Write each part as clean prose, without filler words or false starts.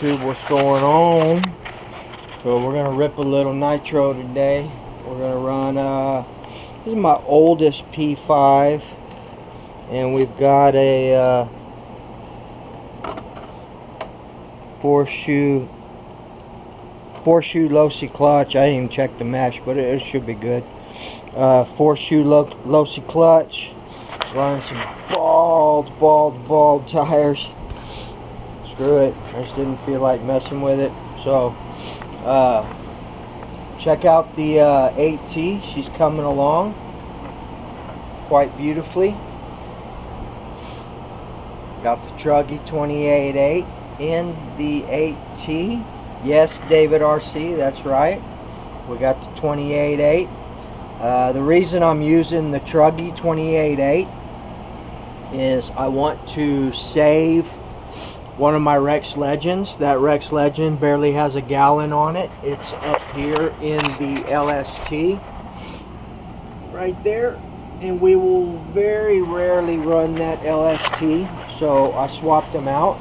YouTube, what's going on? So we're gonna rip a little nitro today. We're gonna run this is my oldest P5, and we've got a four shoe low-C clutch. I didn't even check the mesh, but it should be good. Four shoe low-C clutch, running some bald tires. Screw it, I just didn't feel like messing with it. So check out the 8T. She's coming along quite beautifully. Got the Truggy 28.8 in the 8T. Yes, David RC, that's right. We got the 28.8. The reason I'm using the Truggy 28.8 is I want to save one of my Rex Legends. That Rex Legend barely has a gallon on it. It's up here in the LST right there, and we will very rarely run that LST, so I swapped them out.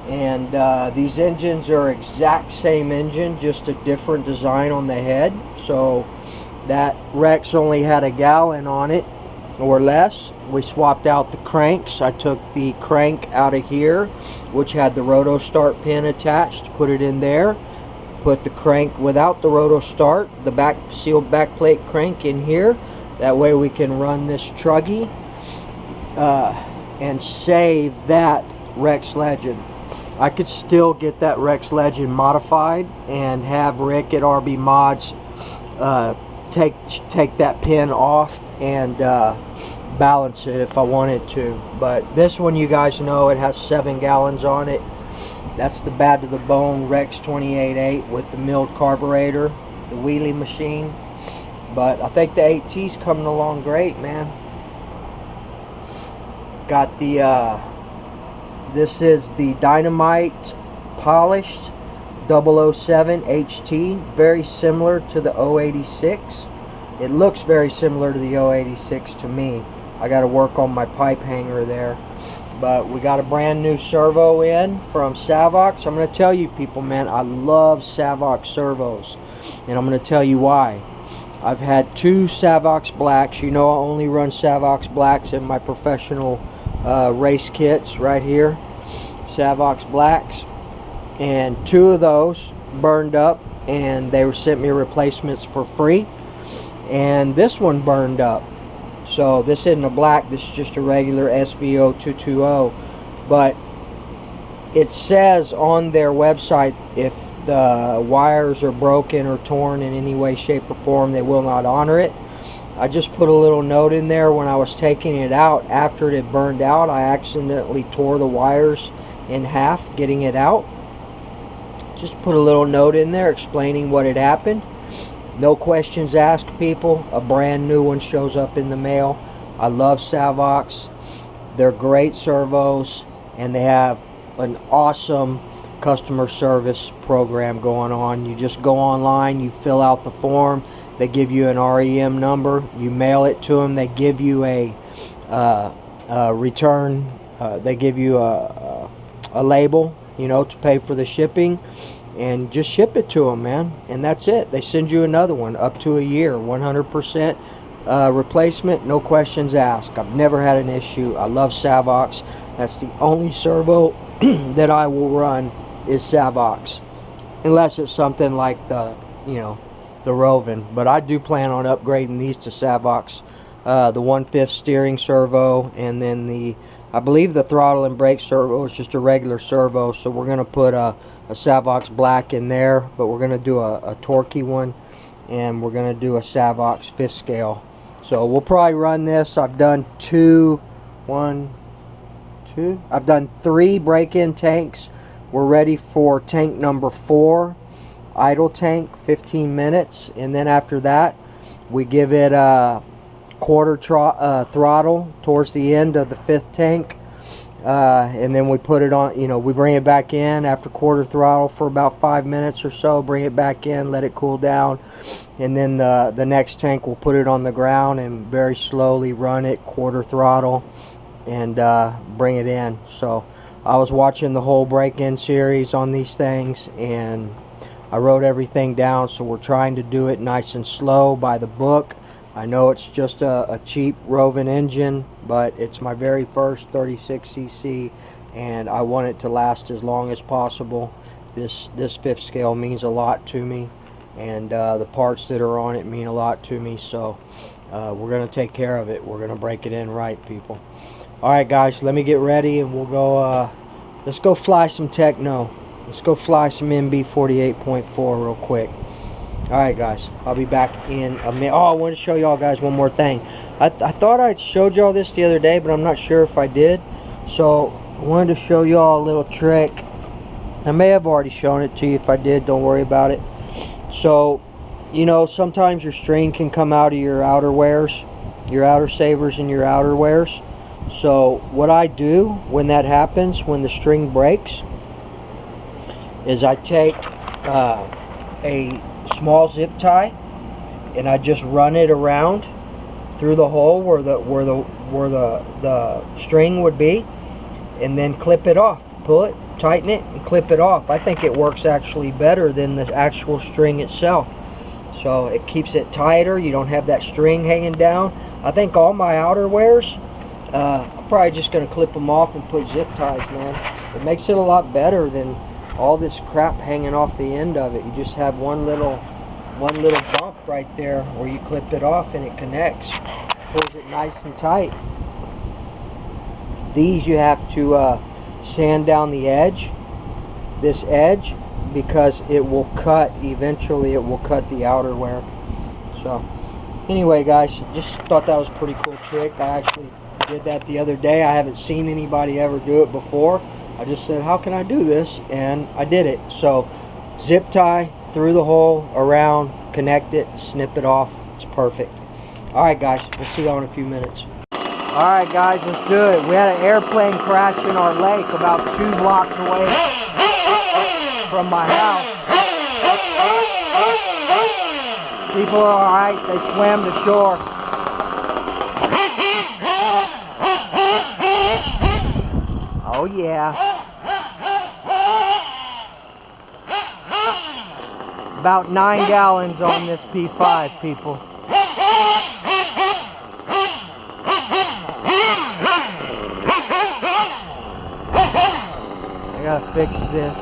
And these engines are exact same engine, just a different design on the head. So that Rex only had a gallon on it or less. We swapped out the cranks. I took the crank out of here, which had the roto start pin attached, put it in there. Put the crank without the roto start, the back sealed back plate crank in here. That way we can run this Truggy and save that Rex Legend. I could still get that Rex Legend modified and have Rick at RB Mods take that pin off and balance it if I wanted to. But this one, you guys know, it has 7 gallons on it. That's the bad to the bone Rex 28.8 with the milled carburetor, the wheelie machine. But I think the 8T's coming along great, man. Got the this is the Dynamite polished 007 HT, very similar to the 086. It looks very similar to the 086 to me. I got to work on my pipe hanger there. But we got a brand new servo in from Savox. I'm going to tell you people, man, I love Savox servos, and I'm going to tell you why. I've had 2 Savox blacks. You know I only run Savox blacks in my professional race kits right here. Savox blacks, and 2 of those burned up, and they sent me replacements for free. And this one burned up. So this isn't a black, this is just a regular SVO 220. But it says on their website, if the wires are broken or torn in any way, shape, or form, they will not honor it. I just put a little note in there when I was taking it out. After it had burned out, I accidentally tore the wires in half getting it out. Just put a little note in there explaining what had happened. No questions asked, people. A brand new one shows up in the mail. I love Savox. They're great servos, and they have an awesome customer service program going on. You just go online, you fill out the form, they give you an REM number, you mail it to them, they give you a return, they give you a label, you know, to pay for the shipping, and just ship it to them, man, and that's it. They send you another one up to a year, 100% replacement, no questions asked. I've never had an issue. I love Savox. That's the only servo that I will run is Savox, unless it's something like the, you know, the Rovin. But I do plan on upgrading these to Savox. The 1/5 steering servo, and then the, I believe the throttle and brake servo is just a regular servo, so we're going to put a Savox black in there, but we're going to do a torquey one, and we're going to do a Savox 5th scale. So we'll probably run this. I've done 3 break-in tanks. We're ready for tank number 4, idle tank, 15 minutes, and then after that we give it a quarter throttle towards the end of the 5th tank, and then we put it on, you know, we bring it back in after quarter throttle for about 5 minutes or so, bring it back in, let it cool down, and then the next tank we'll put it on the ground and very slowly run it quarter throttle and bring it in. So I was watching the whole break-in series on these things, and I wrote everything down, so we're trying to do it nice and slow by the book. I know it's just a cheap roving engine, but it's my very first 36cc, and I want it to last as long as possible. This fifth scale means a lot to me, and the parts that are on it mean a lot to me, so we're going to take care of it. We're going to break it in right, people. Alright guys, let me get ready and we'll go, let's go fly some techno. Let's go fly some MB 48.4 real quick. Alright guys, I'll be back in a minute. Oh, I want to show y'all guys one more thing. I thought I showed y'all this the other day, but I'm not sure if I did. So, I wanted to show y'all a little trick. I may have already shown it to you. If I did, don't worry about it. So, you know, sometimes your string can come out of your outer wears, your outer savers and your outer wears. So what I do when that happens, when the string breaks, is I take a small zip tie and I just run it around through the hole where the string would be, and then clip it off. Pull it, tighten it, and clip it off. I think it works actually better than the actual string itself. So it keeps it tighter. You don't have that string hanging down. I think all my outer wears, I'm probably just going to clip them off and put zip ties, man. It makes it a lot better than all this crap hanging off the end of it. You just have one little bump right there where you clip it off and it connects. Pulls it nice and tight. These you have to sand down the edge, this edge, because it will cut, eventually it will cut the outer wear. So anyway guys, just thought that was a pretty cool trick. I actually did that the other day. I haven't seen anybody ever do it before. I just said, how can I do this? And I did it. So zip tie through the hole, around, connect it, snip it off. It's perfect. Alright guys, we'll see y'all in a few minutes. Alright guys, let's do it. We had an airplane crash in our lake about 2 blocks away from my house. People are alright, they swam to shore. Oh yeah. About 9 gallons on this P5, people. I gotta fix this.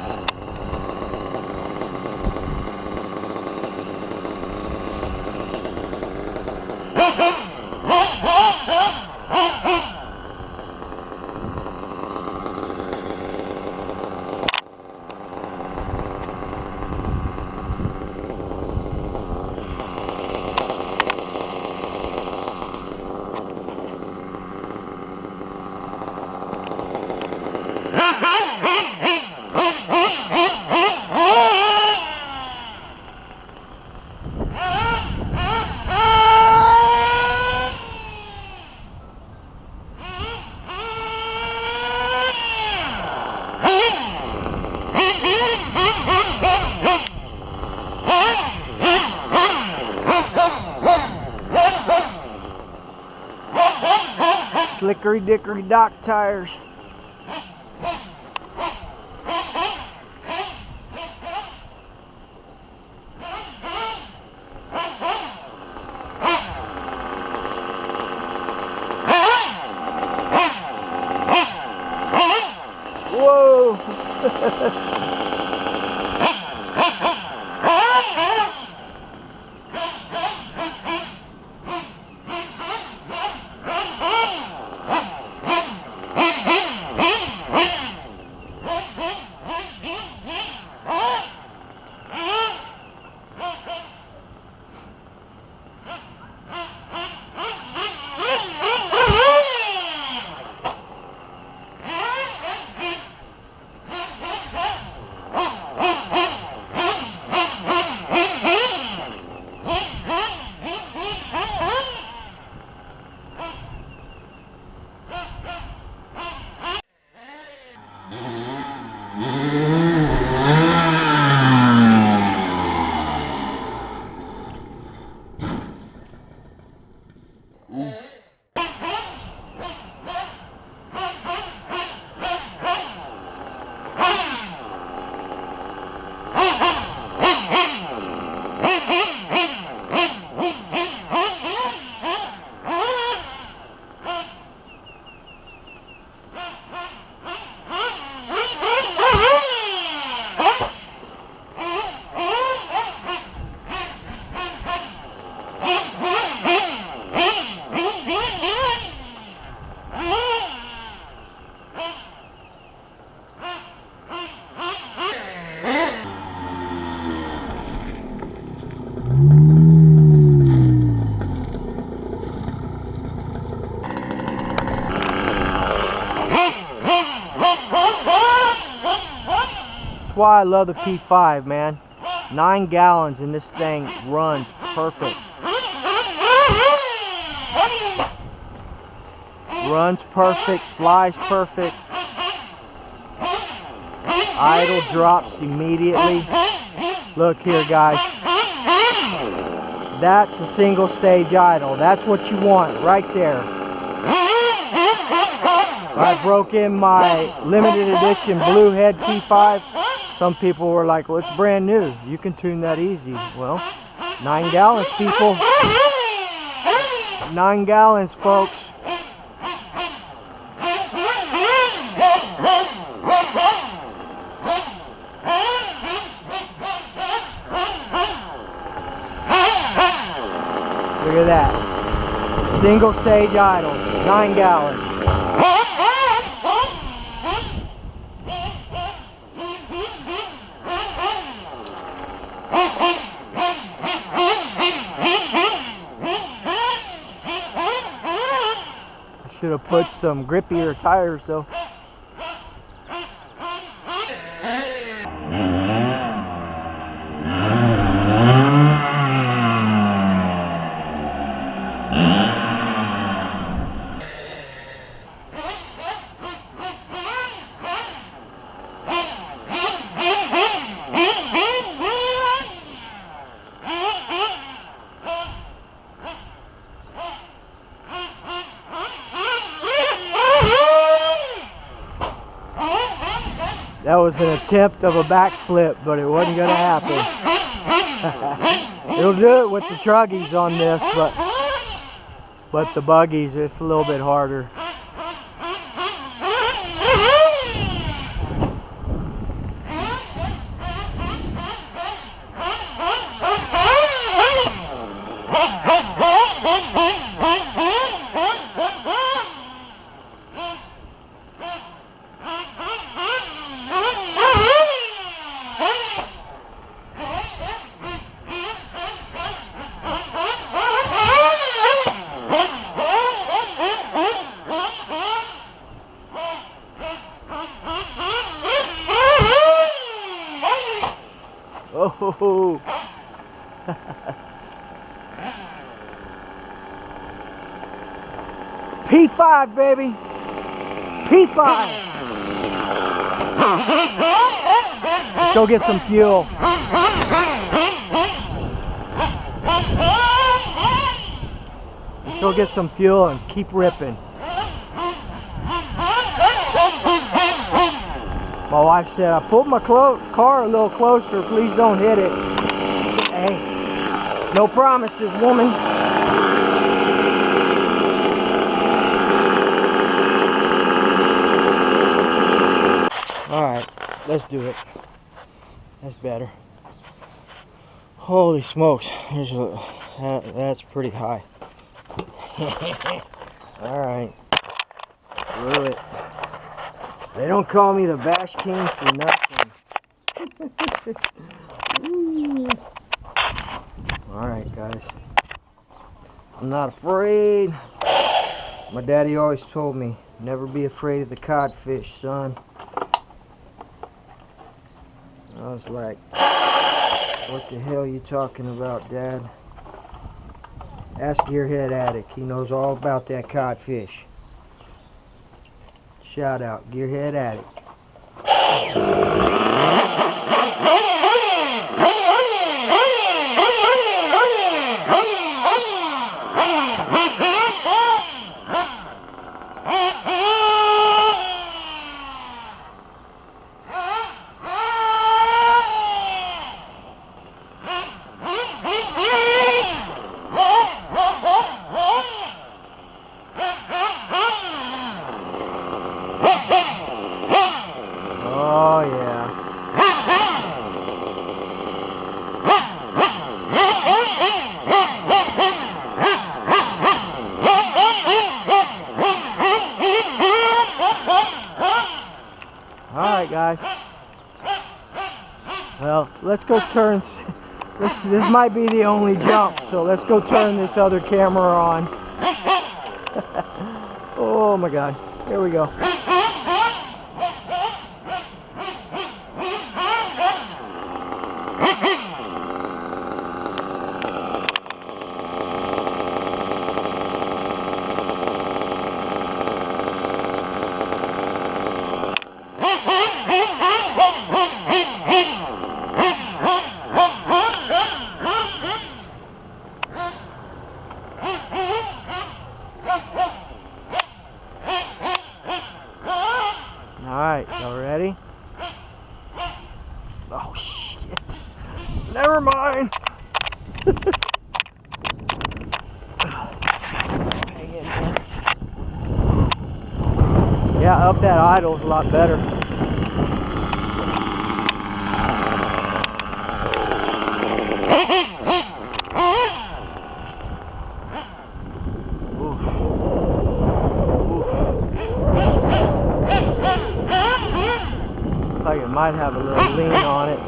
Slickery dickory dock tires. Whoa! why I love the P5, man. 9 gallons and this thing runs perfect. Runs perfect, flies perfect. Idle drops immediately. Look here, guys. That's a single stage idle. That's what you want right there. I broke in my limited edition blue head P5. Some people were like, well, it's brand new. You can tune that easy. Well, 9 gallons, people. 9 gallons, folks. Look at that. Single stage idle, 9 gallons. I should have put some grippier tires though. That was an attempt of a backflip, but it wasn't going to happen. It'll do it with the truggies on this, but the buggies, it's a little bit harder. Oh, P5, baby. P5. Let's go get some fuel. Let's go get some fuel and keep ripping. My wife said, I pulled my car a little closer, please don't hit it. Hey, no promises, woman. Alright, let's do it. That's better. Holy smokes, that's pretty high. Alright, blew it. They don't call me the Bash King for nothing. Alright, guys. I'm not afraid. My daddy always told me, never be afraid of the codfish, son. I was like, what the hell are you talking about, Dad? Ask Gearhead Addict. He knows all about that codfish. Shout out, Gearhead Addict. Oh yeah. Alright guys. Well, let's go turn. This might be the only jump, so let's go turn this other camera on. Oh my god. Here we go. hope that idles a lot better. Oof. Looks like it might have a little lean on it.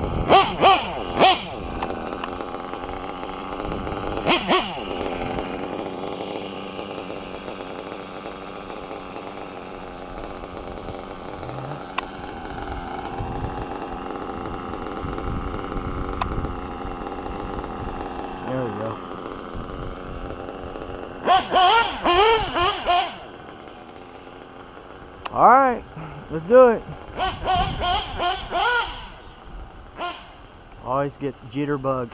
There we go. Alright, let's do it. Always get jitterbugs.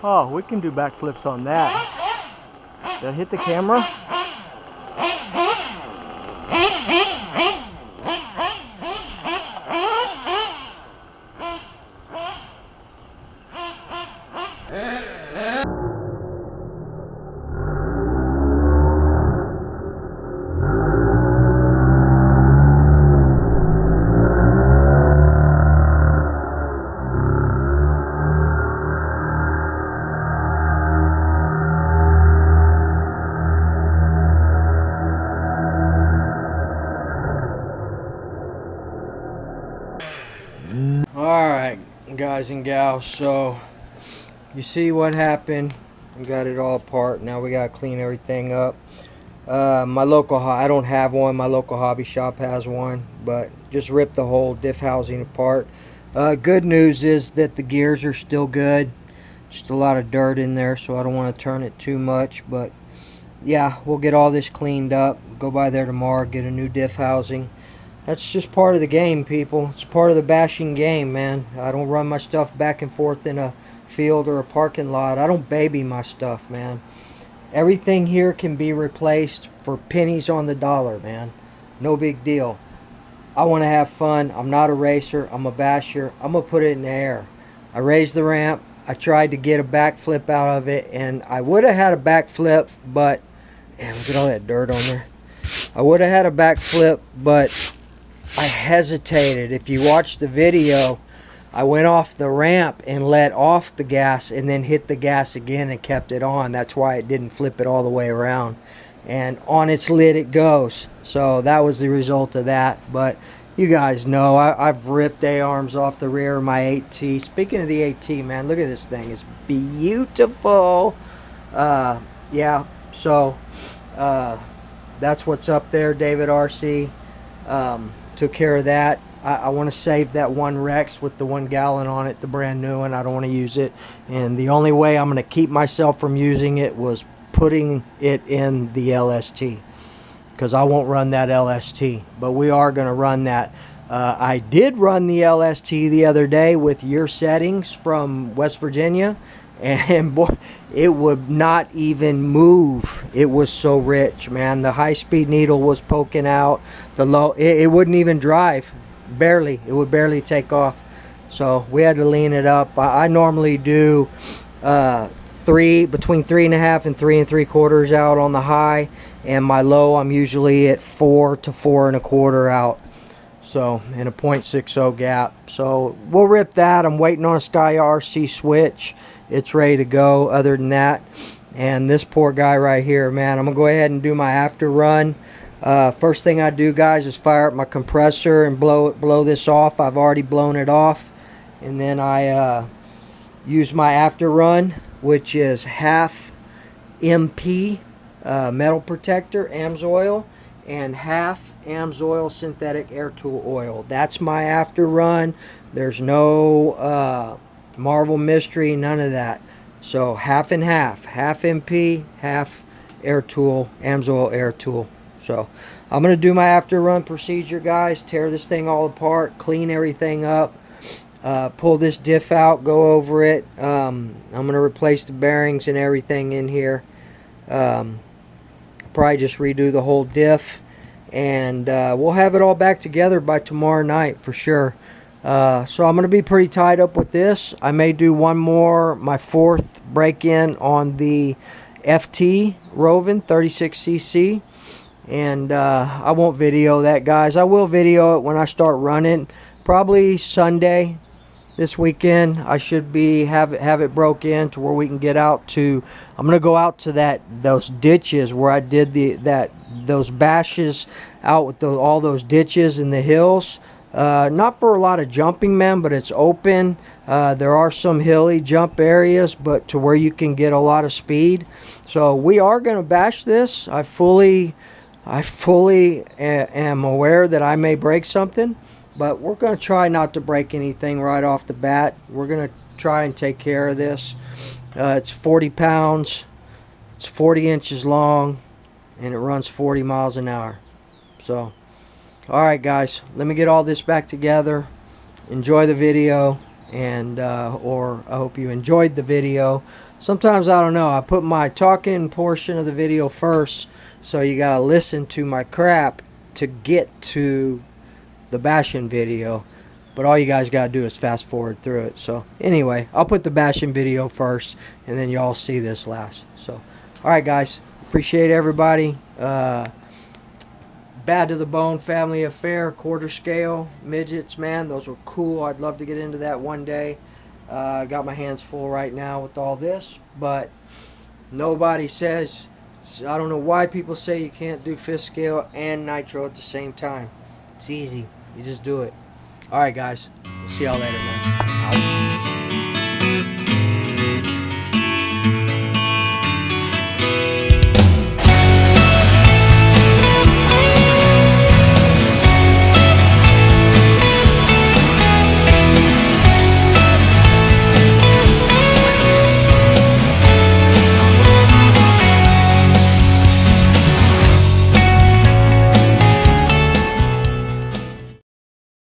Oh, we can do backflips on that. Did I hit the camera? Alright, guys and gals, so you see what happened. We got it all apart. Now we gotta clean everything up. My local, I don't have one, my local hobby shop has one, but just ripped the whole diff housing apart. Good news is that the gears are still good. Just a lot of dirt in there, so I don't want to turn it too much, but yeah, we'll get all this cleaned up, go by there tomorrow, get a new diff housing. That's just part of the game, people. It's part of the bashing game, man. I don't run my stuff back and forth in a field or a parking lot. I don't baby my stuff, man. Everything here can be replaced for pennies on the dollar, man. No big deal. I want to have fun. I'm not a racer. I'm a basher. I'm going to put it in the air. I raised the ramp. I tried to get a backflip out of it, and I would have had a backflip, but... Man, look at all that dirt on there. I would have had a backflip, but... I hesitated. If you watch the video, I went off the ramp and let off the gas and then hit the gas again and kept it on. That's why it didn't flip it all the way around. And on its lid it goes. So that was the result of that. But you guys know I've ripped A-arms off the rear of my 8T. Speaking of the 8T, man, look at this thing. It's beautiful. Yeah, so that's what's up there, David RC. Took care of that. I want to save that one Rex with the 1 gallon on it, the brand new one. I don't want to use it, and the only way I'm going to keep myself from using it was putting it in the LST, because I won't run that LST, but we are going to run that. I did run the LST the other day with your settings from West Virginia, and boy, it would not even move. It was so rich, man. The high-speed needle was poking out. The low, it wouldn't even drive. Barely. It would barely take off. So we had to lean it up. I normally do between 3.5 and 3 3/4 out on the high, and my low I'm usually at 4 to 4 1/4 out. So in a 0.60 gap. So we'll rip that. I'm waiting on a Sky RC switch. It's ready to go. Other than that, and this poor guy right here, man, I'm gonna go ahead and do my after run. First thing I do, guys, is fire up my compressor and blow this off. I've already blown it off, and then I use my after run, which is half MP metal protector AMSOIL and half AMSOIL synthetic air tool oil. That's my after run. There's no Marvel mystery, none of that. So half and half MP, half air tool, AMSOIL air tool. So I'm going to do my after run procedure, guys. Tear this thing all apart, clean everything up, pull this diff out, go over it. I'm going to replace the bearings and everything in here. Probably just redo the whole diff, and we'll have it all back together by tomorrow night for sure. So I'm going to be pretty tied up with this. I may do one more, my 4th break-in on the FT roving 36cc. And I won't video that, guys. I will video it when I start running, probably Sunday this weekend. I should be have it broke in to where we can get out to. I'm gonna go out to those ditches where I did those bashes out with all those ditches in the hills. Not for a lot of jumping, man, but it's open. There are some hilly jump areas, but to where you can get a lot of speed. So we are gonna bash this. I fully am aware that I may break something, but we're going to try not to break anything right off the bat. We're going to try and take care of this. It's 40 pounds, it's 40 inches long, and it runs 40 miles an hour. So, alright guys, let me get all this back together. Enjoy the video, and or I hope you enjoyed the video. Sometimes, I don't know, I put my talking portion of the video first, so you gotta listen to my crap to get to the bashing video. But all you guys gotta do is fast forward through it. So anyway, I'll put the bashing video first, and then y'all see this last. So, alright guys, appreciate everybody. Bad to the Bone family affair, quarter scale midgets, man, those were cool. I'd love to get into that one day. Got my hands full right now with all this, but nobody says, I don't know why people say you can't do fifth scale and nitro at the same time. It's easy. You just do it. Alright guys, see y'all later, man.